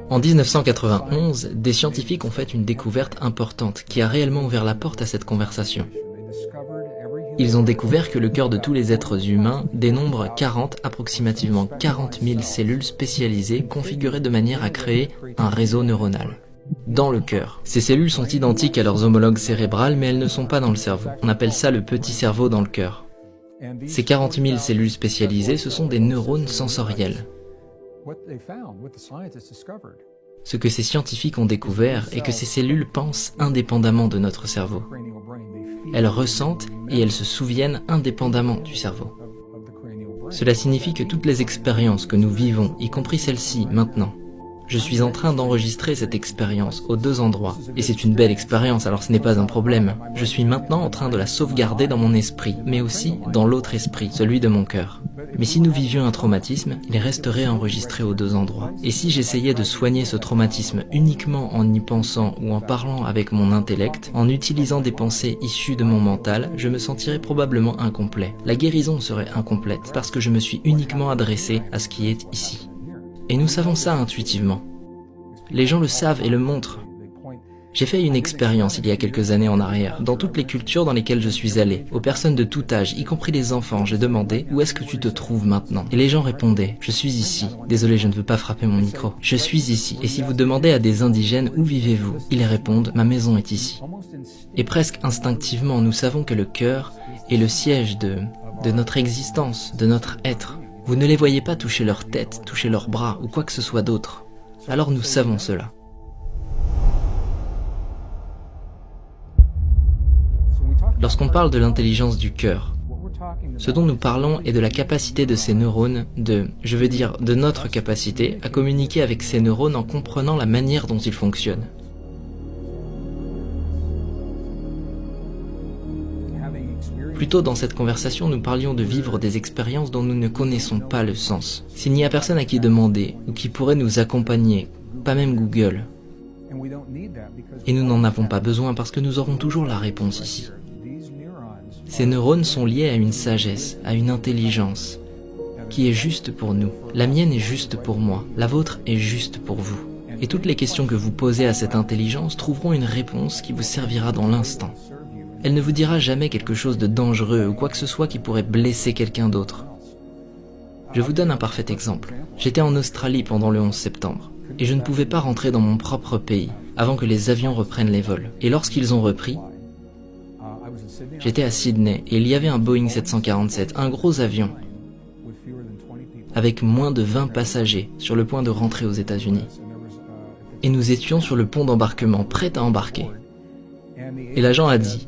En 1991, des scientifiques ont fait une découverte importante qui a réellement ouvert la porte à cette conversation. Ils ont découvert que le cœur de tous les êtres humains dénombre approximativement 40 000 cellules spécialisées configurées de manière à créer un réseau neuronal. Dans le cœur. Ces cellules sont identiques à leurs homologues cérébrales, mais elles ne sont pas dans le cerveau. On appelle ça le petit cerveau dans le cœur. Ces 40 000 cellules spécialisées, ce sont des neurones sensoriels. Ce que ces scientifiques ont découvert est que ces cellules pensent indépendamment de notre cerveau. Elles ressentent et elles se souviennent indépendamment du cerveau. Cela signifie que toutes les expériences que nous vivons, y compris celle-ci maintenant, je suis en train d'enregistrer cette expérience aux deux endroits. Et c'est une belle expérience, alors ce n'est pas un problème. Je suis maintenant en train de la sauvegarder dans mon esprit, mais aussi dans l'autre esprit, celui de mon cœur. Mais si nous vivions un traumatisme, il resterait enregistré aux deux endroits. Et si j'essayais de soigner ce traumatisme uniquement en y pensant ou en parlant avec mon intellect, en utilisant des pensées issues de mon mental, je me sentirais probablement incomplet. La guérison serait incomplète, parce que je me suis uniquement adressé à ce qui est ici. Et nous savons ça intuitivement. Les gens le savent et le montrent. J'ai fait une expérience il y a quelques années en arrière. Dans toutes les cultures dans lesquelles je suis allé, aux personnes de tout âge, y compris les enfants, j'ai demandé « Où est-ce que tu te trouves maintenant ?» Et les gens répondaient « Je suis ici. » Désolé, je ne veux pas frapper mon micro. « Je suis ici. » Et si vous demandez à des indigènes « Où vivez-vous ?» Ils répondent « Ma maison est ici. » Et presque instinctivement, nous savons que le cœur est le siège de notre existence, de notre être. Vous ne les voyez pas toucher leur tête, toucher leurs bras ou quoi que ce soit d'autre. Alors nous savons cela. Lorsqu'on parle de l'intelligence du cœur, ce dont nous parlons est de la capacité de ces neurones, de notre capacité à communiquer avec ces neurones en comprenant la manière dont ils fonctionnent. Plus tôt dans cette conversation, nous parlions de vivre des expériences dont nous ne connaissons pas le sens. S'il n'y a personne à qui demander ou qui pourrait nous accompagner, pas même Google, et nous n'en avons pas besoin parce que nous aurons toujours la réponse ici. Ces neurones sont liés à une sagesse, à une intelligence, qui est juste pour nous. La mienne est juste pour moi, la vôtre est juste pour vous. Et toutes les questions que vous posez à cette intelligence trouveront une réponse qui vous servira dans l'instant. Elle ne vous dira jamais quelque chose de dangereux ou quoi que ce soit qui pourrait blesser quelqu'un d'autre. Je vous donne un parfait exemple. J'étais en Australie pendant le 11 septembre, et je ne pouvais pas rentrer dans mon propre pays avant que les avions reprennent les vols. Et lorsqu'ils ont repris, j'étais à Sydney et il y avait un Boeing 747, un gros avion, avec moins de 20 passagers sur le point de rentrer aux États-Unis. Et nous étions sur le pont d'embarquement, prêts à embarquer. Et l'agent a dit